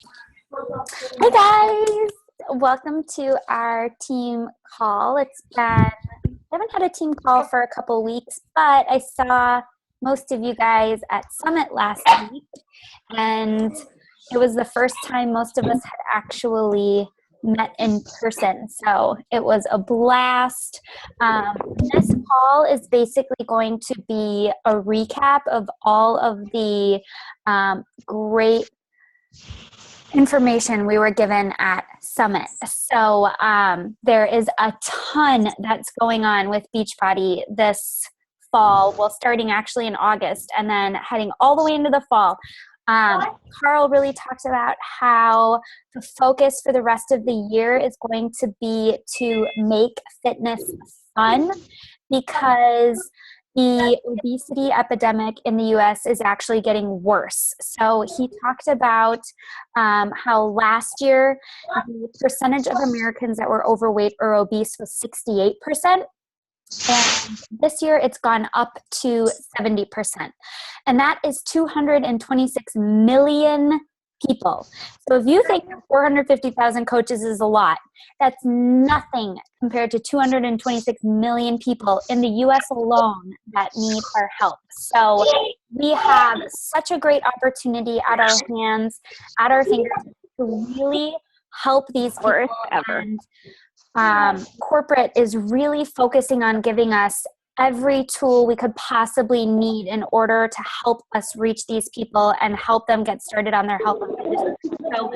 Hey guys, welcome to our team call. I haven't had a team call for a couple weeks, but I saw most of you guys at Summit last week, and it was the first time most of us had actually met in person. So it was a blast. This call is basically going to be a recap of all of the great information we were given at Summit. So there is a ton that's going on with Beachbody this fall. Well, starting actually in August and then heading all the way into the fall. Carl really talked about how the focus for the rest of the year is going to be to make fitness fun, because the obesity epidemic in the US is actually getting worse. So he talked about how last year the percentage of Americans that were overweight or obese was 68%. And this year it's gone up to 70%. And that is 226 million people. So if you think 450,000 coaches is a lot, that's nothing compared to 226 million people in the US alone that need our help. So we have such a great opportunity at our hands, at our fingertips, to really help these people. And corporate is really focusing on giving us every tool we could possibly need in order to help us reach these people and help them get started on their health and fitness. So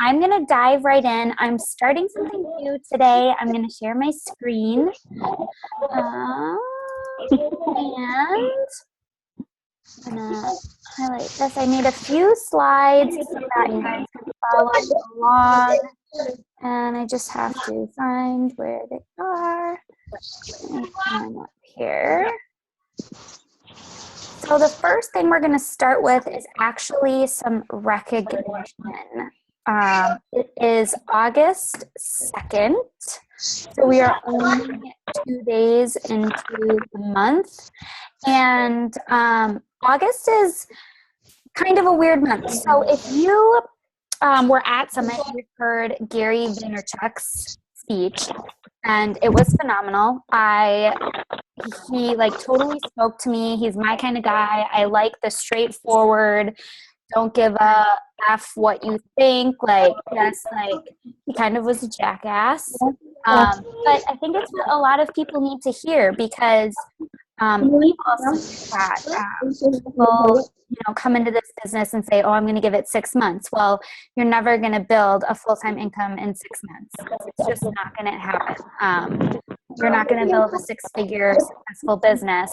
I'm going to dive right in. I'm starting something new today. I'm going to share my screen. And I'm going to highlight this. I made a few slides so that you guys can follow along. And I just have to find where they are. And come up here. So the first thing we're going to start with is actually some recognition. It is August 2nd. So we are only 2 days into the month. And August is kind of a weird month. So if you were at Summit, you heard Gary Vaynerchuk's speech, and it was phenomenal. He totally spoke to me. He's my kind of guy. I like the straightforward, don't give a F what you think. He kind of was a jackass. But I think it's what a lot of people need to hear, because we've also got people, come into this business and say, oh, I'm going to give it 6 months. Well, you're never going to build a full-time income in 6 months. It's just not going to happen. You're not going to build a 6-figure successful business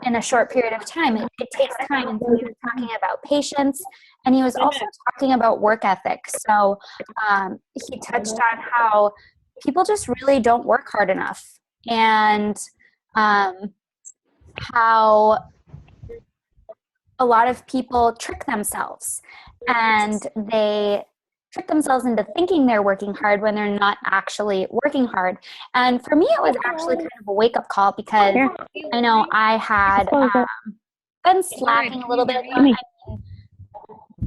in a short period of time. It takes time. And so he was talking about patience, and he was also talking about work ethic. So he touched on how people just really don't work hard enough, and how a lot of people trick themselves, and they trick themselves into thinking they're working hard when they're not actually working hard. And for me, it was actually kind of a wake-up call, because I know I had been slacking a little bit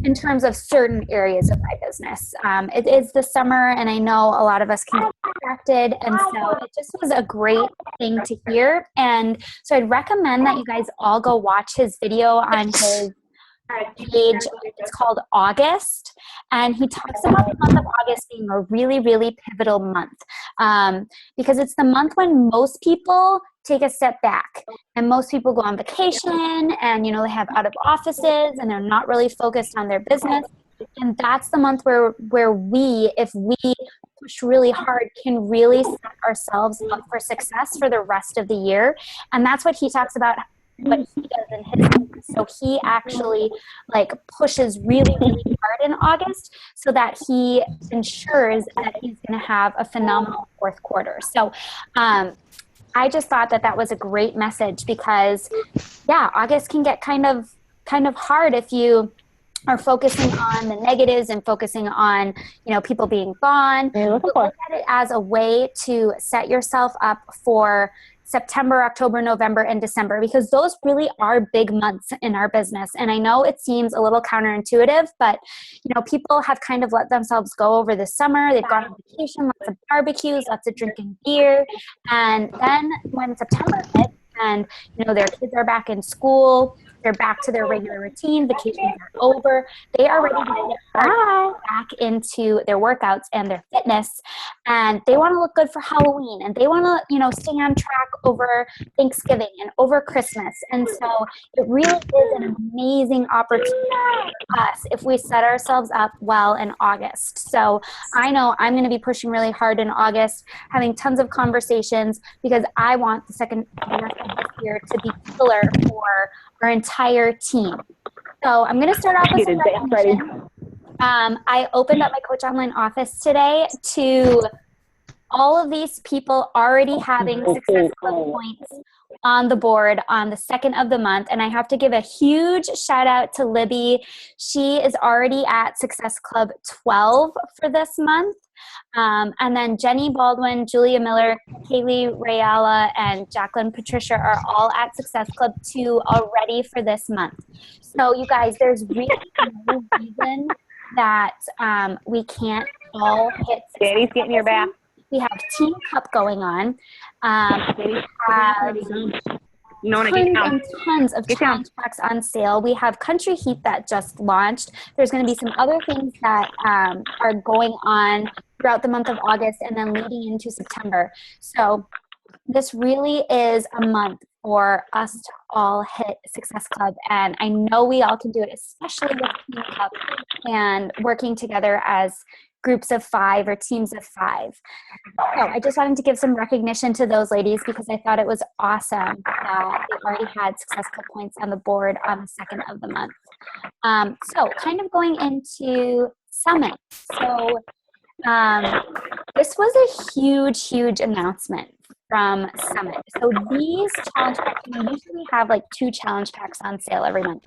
in terms of certain areas of my business. It is the summer, and I know a lot of us can get distracted, and so it just was a great thing to hear. And so I'd recommend that you guys all go watch his video on his page. It's called August, and he talks about the month of August being a really, really pivotal month, because it's the month when most people take a step back, and most people go on vacation, and they have out of offices, and they're not really focused on their business. And that's the month where we, if we push really hard, can really set ourselves up for success for the rest of the year. And that's what he talks about, what he does in his business. So he actually pushes really, really hard in August, so that he ensures that he's going to have a phenomenal fourth quarter. So I just thought that was a great message, because August can get kind of hard if you are focusing on the negatives and focusing on, people being gone. Look at it as a way to set yourself up for September, October, November, and December, because those really are big months in our business. And I know it seems a little counterintuitive, but people have kind of let themselves go over the summer. They've gone on vacation, lots of barbecues, lots of drinking beer. And then when September hits and, their kids are back in school, they're back to their regular routine, vacations are over, they are ready to get hard back into their workouts and their fitness, and they want to look good for Halloween, and they want to, stay on track over Thanksgiving and over Christmas. And so it really is an amazing opportunity for us if we set ourselves up well in August. So I know I'm going to be pushing really hard in August, having tons of conversations, because I want the rest of this year to be killer for our entire team. So I'm going to start off with some recognition. I opened up my Coach Online office today to all of these people already having Success Club points on the board on the 2nd of the month. And I have to give a huge shout out to Libby. She is already at Success Club 12 for this month. And then Jenny Baldwin, Julia Miller, Kaylee Rayala, and Jacqueline Patricia are all at Success Club 2 already for this month. So you guys, there's really no reason that we can't all hit Daddy's getting your bath. We have Team Cup going on. We have tons of challenge packs on sale. We have Country Heat that just launched. There's going to be some other things that are going on throughout the month of August and then leading into September. So this really is a month for us to all hit Success Club. And I know we all can do it, especially with Team Cup and working together as groups of 5 or teams of 5. So I just wanted to give some recognition to those ladies, because I thought it was awesome that they already had Success Club points on the board on the 2nd of the month. So kind of going into Summit. So this was a huge announcement from Summit. So these challenge packs, we usually have like 2 challenge packs on sale every month.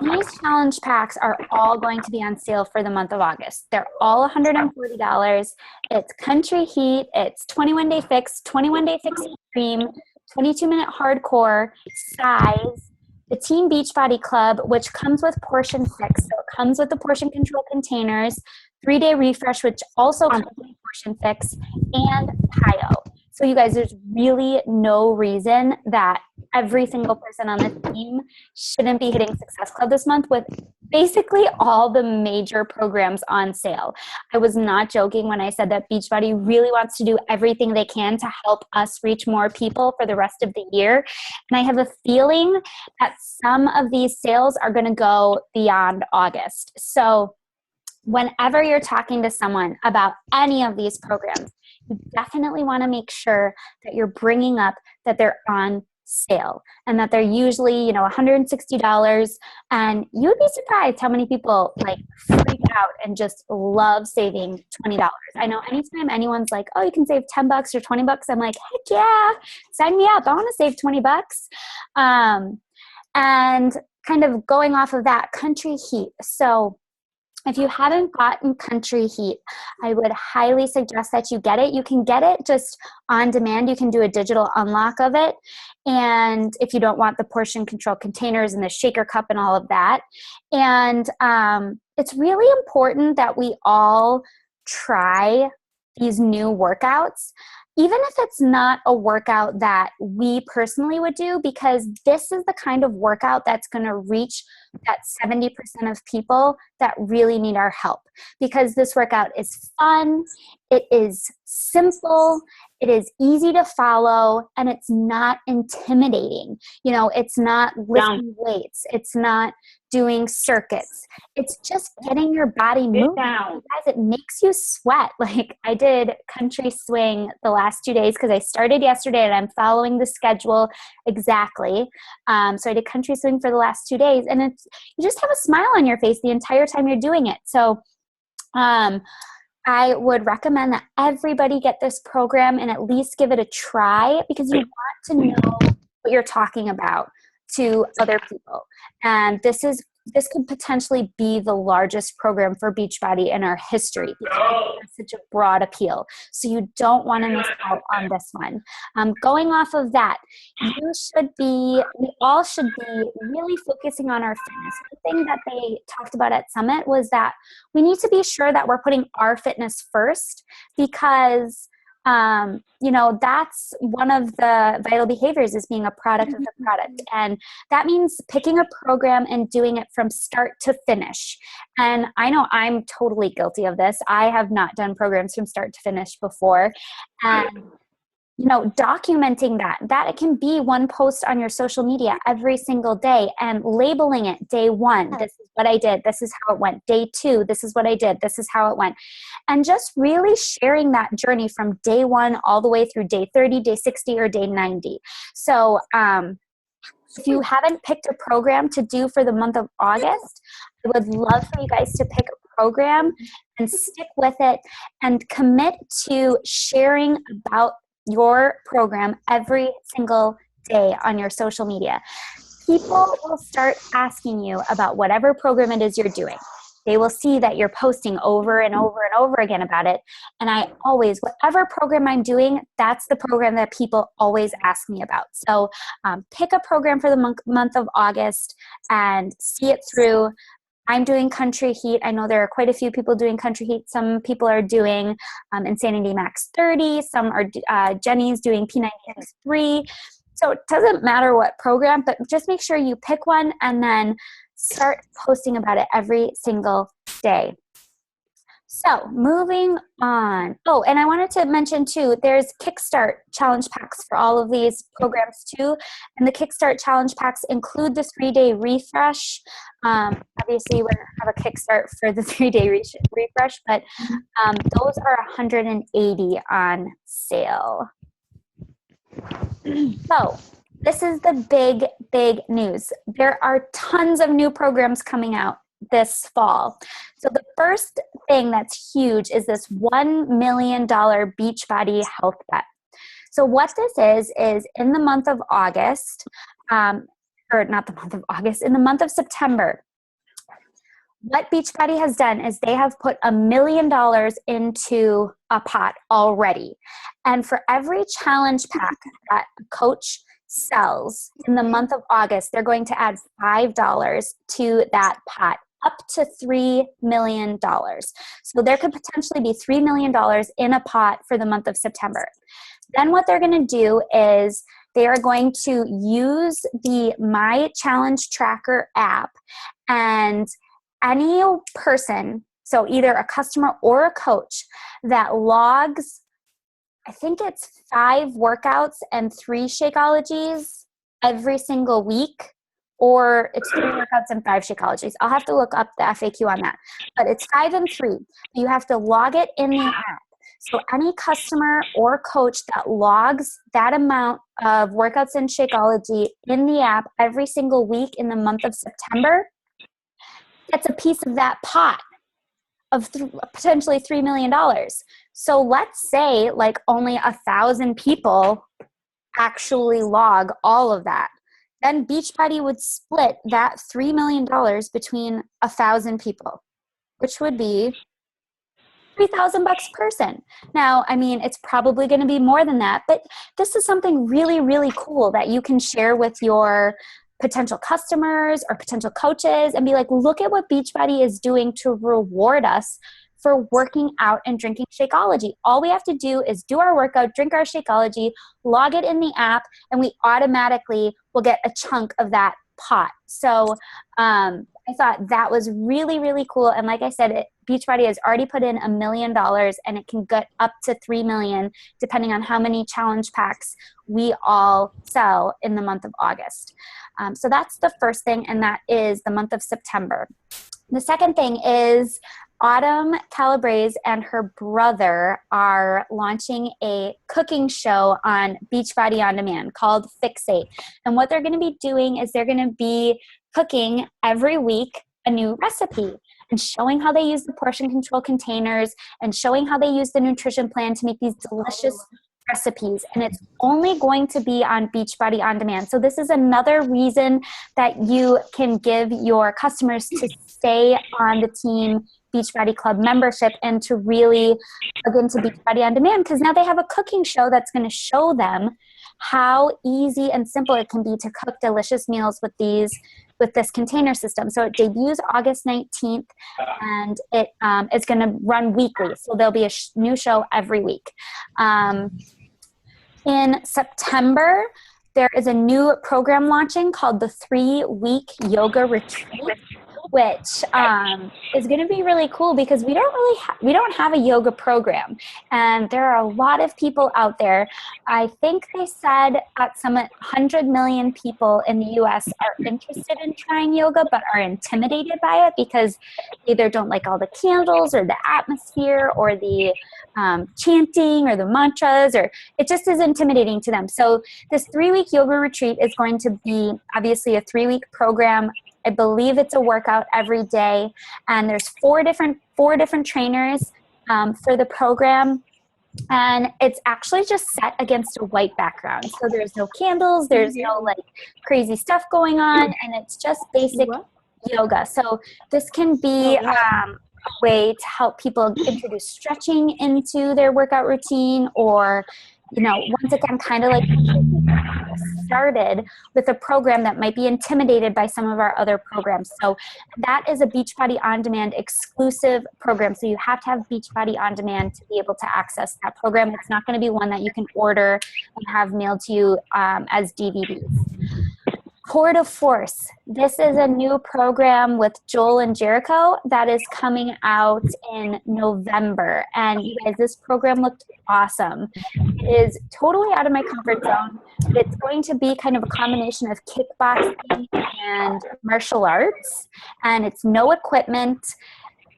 These challenge packs are all going to be on sale for the month of August. They're all $140. It's Country Heat, it's 21-day fix, 21-day fix extreme, 22-minute hardcore, size, the Team Beachbody Club, which comes with portion fix. So it comes with the portion control containers, 3-day refresh, which also comes with portion fix, and PIO. So you guys, there's really no reason that every single person on the team shouldn't be hitting Success Club this month with basically all the major programs on sale. I was not joking when I said that Beachbody really wants to do everything they can to help us reach more people for the rest of the year. And I have a feeling that some of these sales are going to go beyond August. So whenever you're talking to someone about any of these programs, you definitely want to make sure that you're bringing up that they're on sale and that they're usually, $160. And you would be surprised how many people freak out and just love saving $20. I know anytime anyone's like, oh, you can save $10 or $20, I'm like, heck yeah, sign me up. I want to save $20. And kind of going off of that, Country Heat. So if you haven't gotten Country Heat, I would highly suggest that you get it. You can get it just on demand. You can do a digital unlock of it. And if you don't want the portion control containers and the shaker cup and all of that. And it's really important that we all try these new workouts, even if it's not a workout that we personally would do, because this is the kind of workout that's going to reach that 70% of people that really need our help. Because this workout is fun, it is simple, it is easy to follow, and it's not intimidating. It's not lifting weights, it's not doing circuits. It's just getting your body moving. Guys, it makes you sweat. I did Country Swing the last 2 days because I started yesterday and I'm following the schedule exactly. So I did Country Swing for the last 2 days, and you just have a smile on your face the entire time you're doing it. So I would recommend that everybody get this program and at least give it a try, because you want to know what you're talking about to other people. And this is this could potentially be the largest program for Beachbody in our history because it has such a broad appeal. So you don't want to miss out on this one. Going off of that, we all should be really focusing on our fitness. The thing that they talked about at Summit was that we need to be sure that we're putting our fitness first because that's one of the vital behaviors is being a product of the product. And that means picking a program and doing it from start to finish. And I know I'm totally guilty of this. I have not done programs from start to finish before. And documenting that it can be one post on your social media every single day and labeling it day 1. This is what I did. This is how it went. Day 2. This is what I did. This is how it went. And just really sharing that journey from day 1 all the way through day 30, day 60, or day 90. So, if you haven't picked a program to do for the month of August, I would love for you guys to pick a program and stick with it and commit to sharing about your program every single day on your social media. People will start asking you about whatever program it is you're doing. They will see that you're posting over and over and over again about it. And whatever program I'm doing, that's the program that people always ask me about. So pick a program for the month of August and see it through. I'm doing Country Heat. I know there are quite a few people doing Country Heat. Some people are doing Insanity Max 30. Some are Jenny's doing P90X 3. So it doesn't matter what program, but just make sure you pick one and then start posting about it every single day. So moving on. Oh, and I wanted to mention too, there's Kickstart challenge packs for all of these programs too. And the Kickstart challenge packs include the 3-day refresh. Obviously, we're going to have a Kickstart for the 3-day refresh, but those are $180 on sale. So this is the big news. There are tons of new programs coming out this fall. So the first thing that's huge is this $1 million Beachbody health bet. So what this is in the month of August, in the month of September, what Beachbody has done is they have put $1 million into a pot already. And for every challenge pack that a coach sells in the month of August, they're going to add $5 to that pot, up to $3 million. So there could potentially be $3 million in a pot for the month of September. Then what they're going to do is they are going to use the My Challenge Tracker app, and any person, so either a customer or a coach that logs, I think it's 5 workouts and 3 Shakeologies every single week, or it's 3 workouts and 5 Shakeologies. I'll have to look up the FAQ on that. But it's 5 and 3. You have to log it in the app. So any customer or coach that logs that amount of workouts and Shakeology in the app every single week in the month of September gets a piece of that pot of potentially $3 million. So let's say like only 1,000 people actually log all of that. Then Beachbody would split that $3 million between 1,000 people, which would be $3,000 per person. Now, I mean, it's probably going to be more than that, but this is something really, really cool that you can share with your potential customers or potential coaches and be like, look at what Beachbody is doing to reward us for working out and drinking Shakeology. All we have to do is do our workout, drink our Shakeology, log it in the app, and we automatically will get a chunk of that pot. So I thought that was really, really cool. And like I said, Beachbody has already put in $1 million, and it can get up to $3 million depending on how many challenge packs we all sell in the month of August. So that's the first thing, and that is the month of September. The second thing is Autumn Calabrese and her brother are launching a cooking show on Beachbody On Demand called Fixate. And what they're going to be doing is they're going to be cooking every week a new recipe and showing how they use the portion control containers and showing how they use the nutrition plan to make these delicious recipes, and it's only going to be on Beachbody On Demand. So this is another reason that you can give your customers to stay on the Team Beachbody Club membership and to really plug into Beachbody On Demand, because now they have a cooking show that's going to show them how easy and simple it can be to cook delicious meals with this container system. So it debuts August 19th, and it is going to run weekly. So there'll be a new show every week. In September, there is a new program launching called the 3-week yoga retreat, which is going to be really cool because we don't have a yoga program, and there are a lot of people out there. I think they said at Summit 100 million people in the US are interested in trying yoga but are intimidated by it because they either don't like all the candles or the atmosphere or the chanting or the mantras, or it just is intimidating to them. So this 3-week yoga retreat is going to be obviously a 3-week program. I believe it's a workout every day, and there's four different trainers for the program, and it's actually just set against a white background. So there's no candles, there's no like crazy stuff going on, and it's just basic yoga. So this can be a way to help people introduce stretching into their workout routine, or once again, kind of like started with a program that might be intimidated by some of our other programs. So that is a Beachbody On Demand exclusive program. So you have to have Beachbody On Demand to be able to access that program. It's not going to be one that you can order and have mailed to you as DVDs. Core de Force. This is a new program with Joel and Jericho that is coming out in November. And you guys, this program looked awesome. It is totally out of my comfort zone. It's going to be kind of a combination of kickboxing and martial arts, and it's no equipment.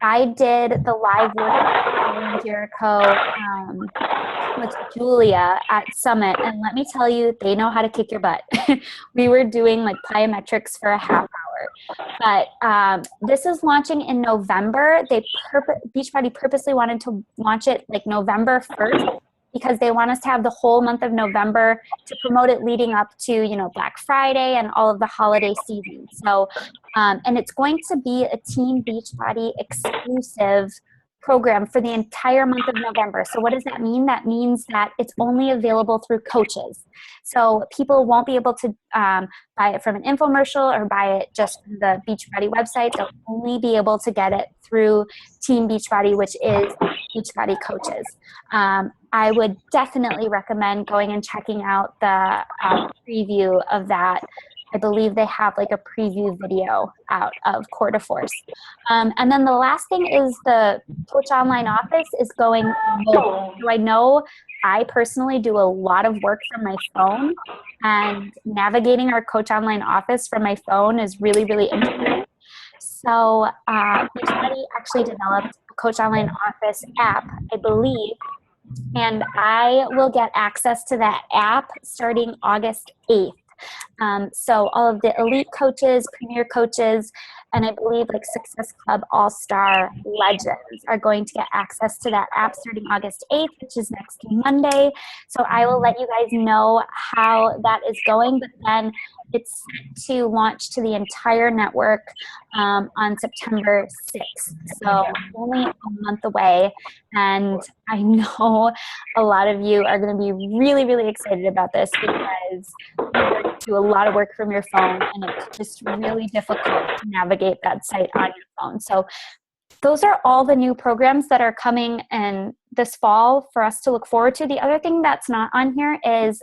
I did the live workout with Joel and Jericho with Julia at Summit, and let me tell you, they know how to kick your butt. We were doing like plyometrics for a half hour. But this is launching in November. Beachbody purposely wanted to launch it like November 1st because they want us to have the whole month of November to promote it leading up to, Black Friday and all of the holiday season. So, and it's going to be a Team Beachbody exclusive program for the entire month of November. So what does that mean? That means that it's only available through coaches. So people won't be able to buy it from an infomercial or buy it just from the Beachbody website. They'll only be able to get it through Team Beachbody, which is Beachbody coaches. I would definitely recommend going and checking out the preview of that. I believe they have like a preview video out of Core de Force. And then the last thing is the Coach Online Office is going mobile. So I know I personally do a lot of work from my phone, and navigating our Coach Online Office from my phone is really, really interesting. So Beachbody actually developed a Coach Online Office app, I believe, and I will get access to that app starting August 8th. So all of the elite coaches, premier coaches, and I believe like Success Club All-Star legends are going to get access to that app starting August 8th, which is next Monday. So I will let you guys know how that is going, but then it's set to launch to the entire network on September 6th. So only a month away. And I know a lot of you are going to be really, really excited about this because you do a lot of work from your phone, and it's just really difficult to navigate that site on your phone. So those are all the new programs that are coming in this fall for us to look forward to. The other thing that's not on here is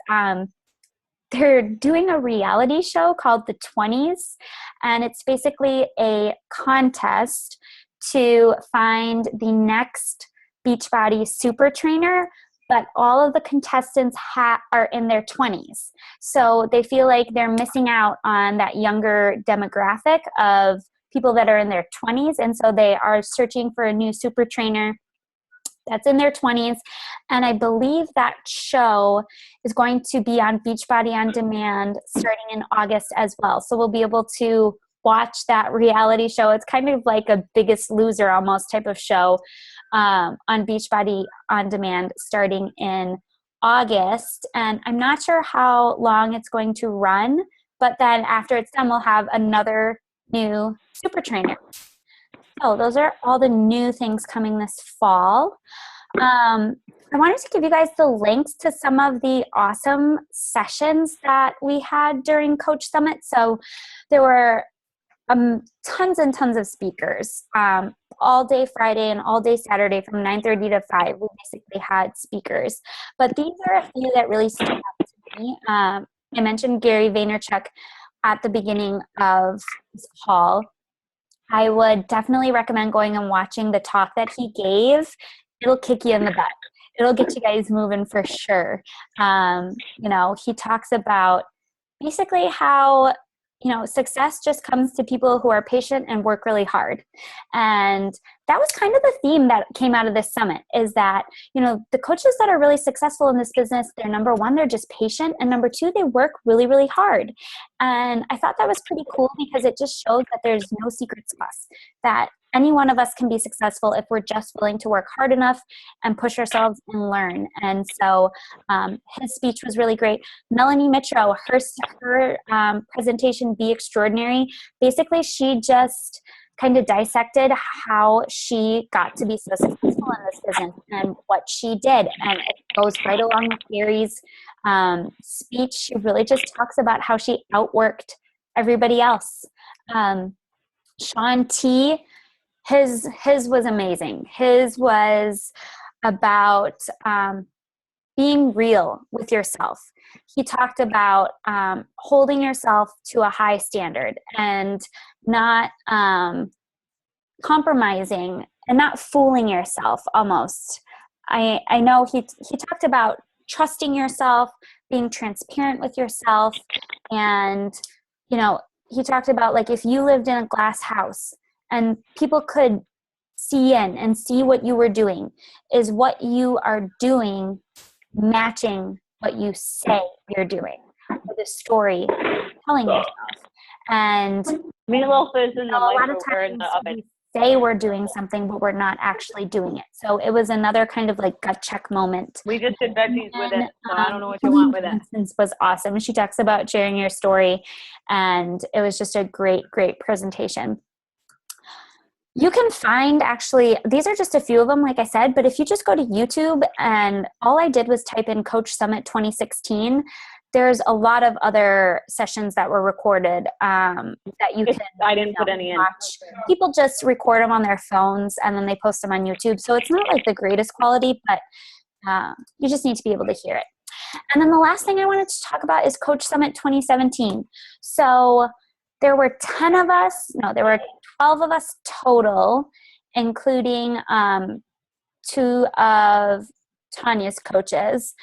they're doing a reality show called The 20s, and it's basically a contest to find the next Beachbody super trainer, but all of the contestants are in their 20s. So they feel like they're missing out on that younger demographic of people that are in their 20s, and so they are searching for a new super trainer that's in their 20s. And I believe that show is going to be on Beachbody On Demand starting in August as well. So we'll be able to watch that reality show. It's kind of like a Biggest Loser almost type of show on Beachbody On Demand starting in August, and I'm not sure how long it's going to run, but then after it's done, we'll have another new super trainer. So those are all the new things coming this fall. I wanted to give you guys the links to some of the awesome sessions that we had during Coach Summit. So there were tons and tons of speakers, all day Friday and all day Saturday from 9:30 to 5. We basically had speakers, but these are a few that really stood out to me. I mentioned Gary Vaynerchuk at the beginning of this call. I would definitely recommend going and watching the talk that he gave. It'll kick you in the butt. It'll get you guys moving for sure. He talks about basically how, success just comes to people who are patient and work really hard. And that was kind of the theme that came out of this summit, is that, the coaches that are really successful in this business, they're number one, they're just patient. And number two, they work really, really hard. And I thought that was pretty cool because it just shows that there's no secret sauce, that any one of us can be successful if we're just willing to work hard enough and push ourselves and learn. And so his speech was really great. Melanie Mitro, her presentation, Be Extraordinary, basically she just kind of dissected how she got to be so successful in this business and what she did. And it goes right along with Gary's speech. She really just talks about how she outworked everybody else. Sean T., his was amazing. His was about being real with yourself. He talked about holding yourself to a high standard and not compromising and not fooling yourself almost. I know he talked about trusting yourself, being transparent with yourself, and he talked about, like, if you lived in a glass house and people could see in and see what you were doing, is what you are doing matching what you say you're doing, or the story you're telling yourself? And Meatloaf is in the a lot of microwave, in times the oven. we say we're doing something, but we're not actually doing it. So it was another kind of like gut check moment. We just did veggies with it, so I don't know what you want with it. Instance was awesome. She talks about sharing your story, and it was just a great, great presentation. You can find, actually, these are just a few of them, like I said, but if you just go to YouTube, and all I did was type in Coach Summit 2016, there's a lot of other sessions that were recorded that you can I didn't put any watch. People just record them on their phones and then they post them on YouTube. So it's not like the greatest quality, but you just need to be able to hear it. And then the last thing I wanted to talk about is Coach Summit 2017. So there were 12 of us total, including 2 of Tanya's coaches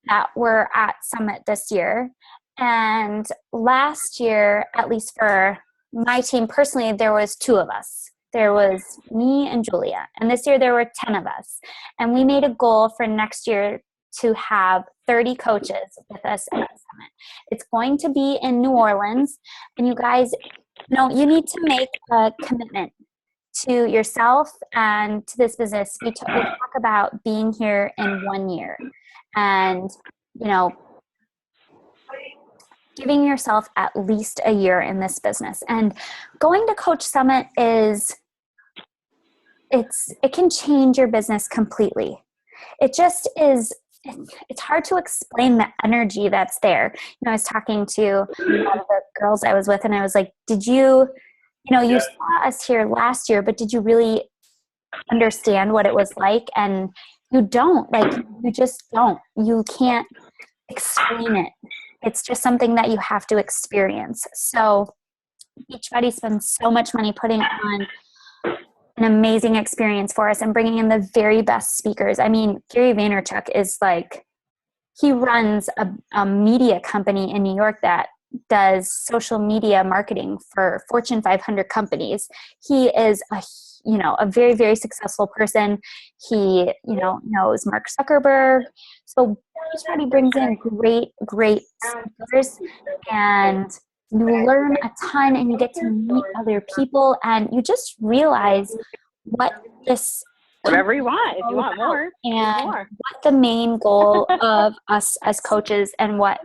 that were at Summit this year. And last year, at least for my team personally, there was 2 of us. There was me and Julia. And this year there were 10 of us. And we made a goal for next year to have 30 coaches with us at Summit. It's going to be in New Orleans. And you guys, you need to make a commitment to yourself and to this business. We talk about being here in 1 year, and giving yourself at least a year in this business. And going to Coach Summit it can change your business completely. It just is. It's hard to explain the energy that's there. I was talking to one of the girls I was with, and I was like, did you saw us here last year, but did you really understand what it was like? And you don't. You just don't. You can't explain it. It's just something that you have to experience. So Beachbody spends so much money putting on an amazing experience for us and bringing in the very best speakers. I mean, Gary Vaynerchuk is he runs a media company in New York that does social media marketing for Fortune 500 companies. He is a very, very successful person. He, knows Mark Zuckerberg. So Beachbody brings in great, great speakers, and you learn a ton, and you get to meet other people, and you just realize what this Whatever you want. If you want more, and more. what the main goal of us as coaches and what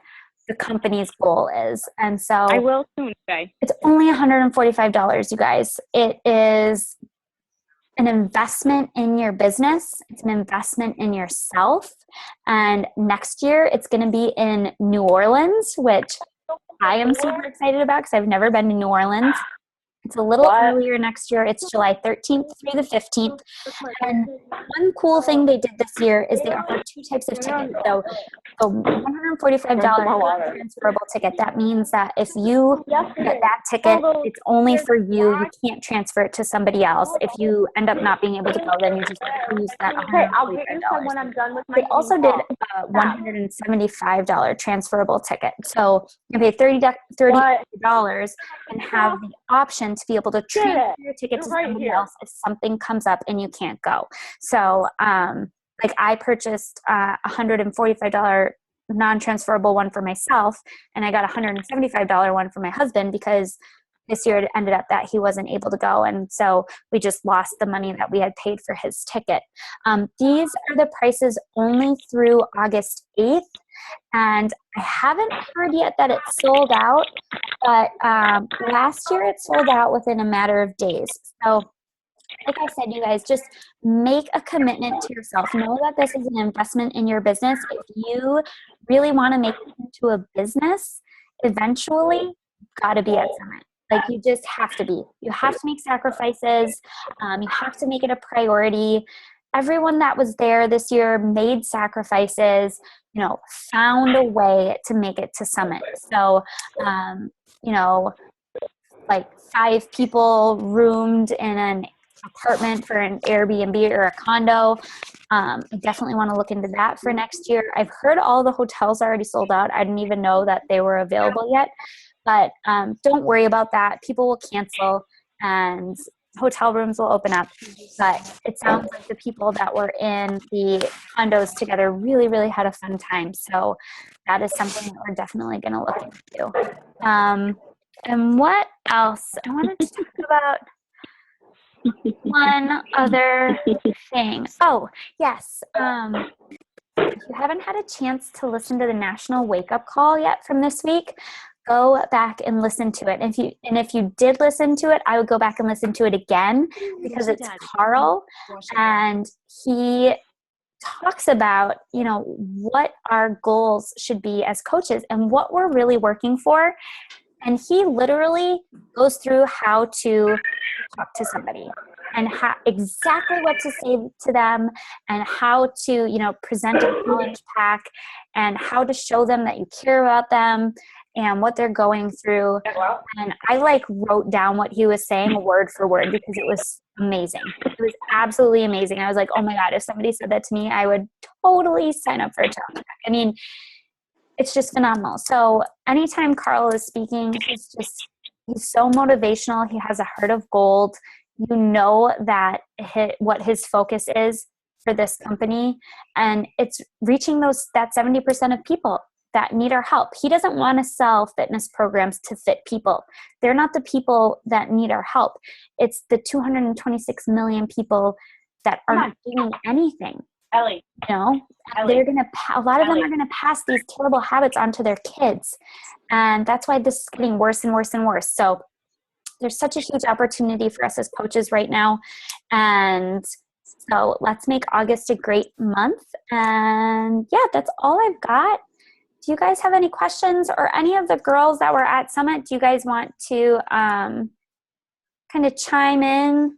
the company's goal is. And so I will soon, okay. It's only $145, you guys. It is an investment in your business. It's an investment in yourself. And next year it's going to be in New Orleans, which I am super excited about because I've never been to New Orleans. It's a little earlier next year. It's July 13th through the 15th. And one cool thing they did this year is they offer 2 types of tickets. So a $145 transferable ticket. That means that if you get that ticket, it's only for you. You can't transfer it to somebody else. If you end up not being able to go, then you just lose that $145. They also did a $175 transferable ticket. So you pay $30 and have the option to be able to transfer your ticket to somebody else if something comes up and you can't go. So, like I purchased a $145 non-transferable one for myself, and I got a $175 one for my husband because this year it ended up that he wasn't able to go, and so we just lost the money that we had paid for his ticket. These are the prices only through August 8th, and I haven't heard yet that it's sold out, but last year it sold out within a matter of days. So like I said, you guys, just make a commitment to yourself. Know that this is an investment in your business. If you really want to make it into a business, eventually, you've got to be at Summit. Like you just have to be. You have to make sacrifices. You have to make it a priority. Everyone that was there this year made sacrifices, found a way to make it to Summit. So, like 5 people roomed in an apartment for an Airbnb or a condo. I definitely want to look into that for next year. I've heard all the hotels are already sold out. I didn't even know that they were available yet, but don't worry about that. People will cancel and hotel rooms will open up. But it sounds like the people that were in the condos together really, really had a fun time. So that is something that we're definitely going to look into. And what else? I wanted to talk about one other thing. Oh, yes. If you haven't had a chance to listen to the National Wake Up Call yet from this week, go back and listen to it. And if you did listen to it, I would go back and listen to it again because it's Carl, and he talks about, what our goals should be as coaches and what we're really working for. And he literally goes through how to talk to somebody and exactly what to say to them and how to, present a challenge pack and how to show them that you care about them and what they're going through. And I wrote down what he was saying word for word because it was amazing. It was absolutely amazing. I was like, oh my God, if somebody said that to me, I would totally sign up for a challenge pack. I mean, it's just phenomenal. So anytime Carl is speaking, he's so motivational. He has a heart of gold. You know that what his focus is for this company, and it's reaching that 70% of people that need our help. He doesn't want to sell fitness programs to fit people. They're not the people that need our help. It's the 226 million people that are not doing anything. Ellie. They're a lot of them are gonna pass these terrible habits onto their kids, and that's why this is getting worse and worse and worse. So there's such a huge opportunity for us as coaches right now, and so let's make August a great month. And yeah, that's all I've got. Do you guys have any questions, or any of the girls that were at Summit? Do you guys want to kind of chime in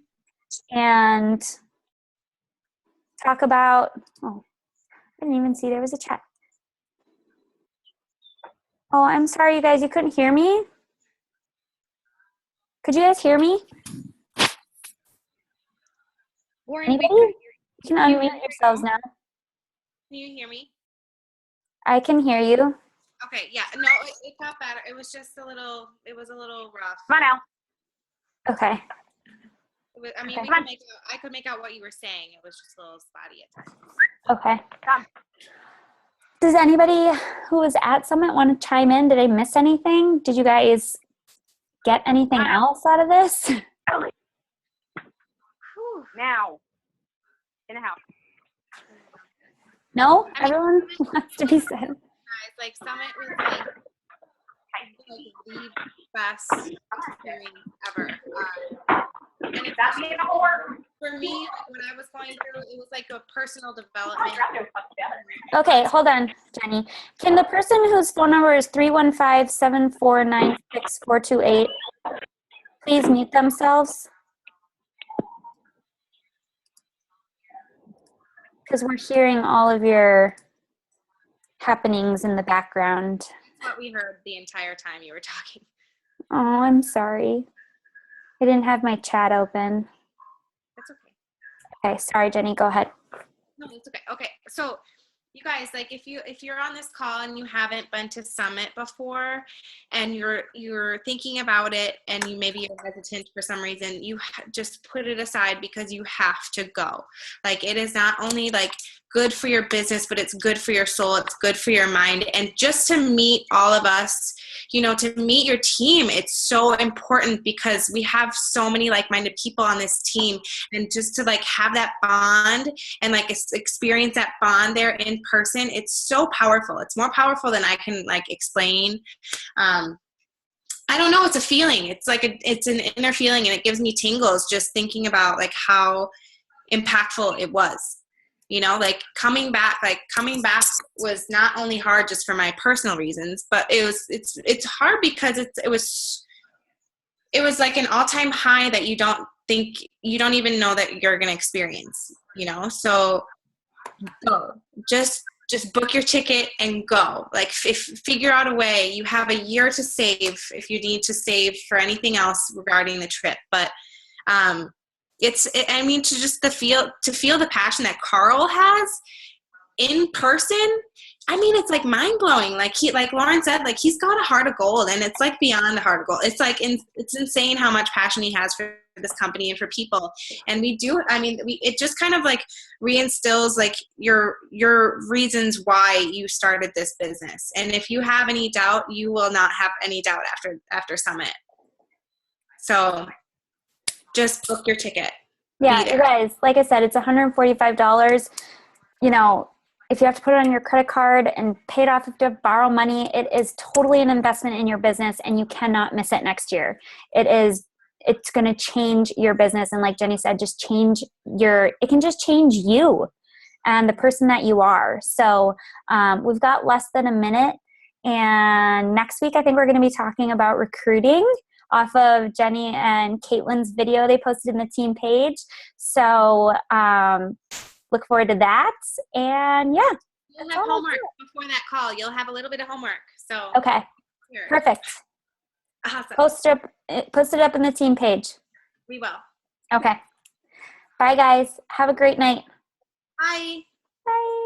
and talk about? Oh, I didn't even see there was a chat. Oh, I'm sorry, you guys. You couldn't hear me? Could you guys hear me? Anybody? You can unmute yourselves now. Can you hear me? I can hear you. Okay, yeah. No, it got better. It was just a little rough. Come on now. Okay. I could make out what you were saying. It was just a little spotty at times. Okay. Does anybody who was at Summit want to chime in? Did I miss anything? Did you guys get anything else out of this? Now. No? I mean, Everyone wants to be said. guys, like Summit was like the best experience ever. And it's for me, like when I was going through, it was like a personal development. Okay, hold on, Jenny. Can the person whose phone number is 315-749-6428 please mute themselves? Because we're hearing all of your happenings in the background. That's what we heard the entire time you were talking. Oh, I'm sorry. I didn't have my chat open. That's okay. Okay, sorry, Jenny, go ahead. No, it's okay. Okay, so you guys, like if you're on this call and you haven't been to Summit before, and you're thinking about it, and maybe you're hesitant for some reason, you just put it aside because you have to go. Like it is not only like good for your business, but it's good for your soul. It's good for your mind, and just to meet all of us. To meet your team, it's so important because we have so many like-minded people on this team, and just to like have that bond and like experience that bond there in person, it's so powerful. It's more powerful than I can like explain. I don't know. It's a feeling. It's like it's an inner feeling, and it gives me tingles just thinking about like how impactful it was. Like coming back was not only hard just for my personal reasons, but it's hard because it was like an all-time high that you don't even know that you're going to experience, so go, just book your ticket and go. Like figure out a way. You have a year to save if you need to save for anything else regarding the trip, but to feel the passion that Carl has in person. It's like mind blowing. Like Lauren said, like he's got a heart of gold, and it's like beyond a heart of gold. It's like it's insane how much passion he has for this company and for people. And it just kind of like reinstills like your reasons why you started this business. And if you have any doubt, you will not have any doubt after Summit. So just book your ticket. Yeah, you guys, like I said, it's $145. If you have to put it on your credit card and pay it off, if you have to borrow money, it is totally an investment in your business, and you cannot miss it next year. It's going to change your business. And like Jenny said, it can just change you and the person that you are. So we've got less than a minute. And next week, I think we're going to be talking about recruiting off of Jenny and Caitlin's video they posted in the team page. So look forward to that. And yeah. You'll have homework before that call. You'll have a little bit of homework. So okay. Here. Perfect. Awesome. Post it up in the team page. We will. Okay. Bye, guys. Have a great night. Bye. Bye.